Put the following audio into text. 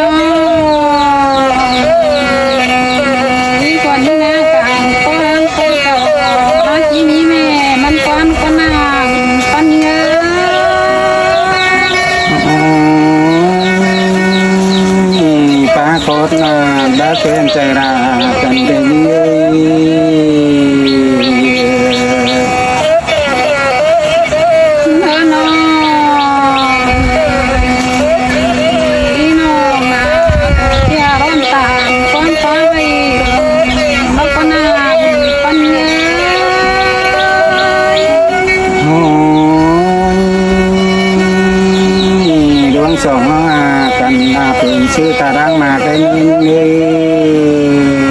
นอที่ก่อนนะการก้อนก้อนต่อที่มีแม่มันก้อนก้อนนางก้อนเนื้อปากฏนาบาเป็นใจรากันเป็นเยสองกันเป็นชื่อตารางมาได้ยินเลย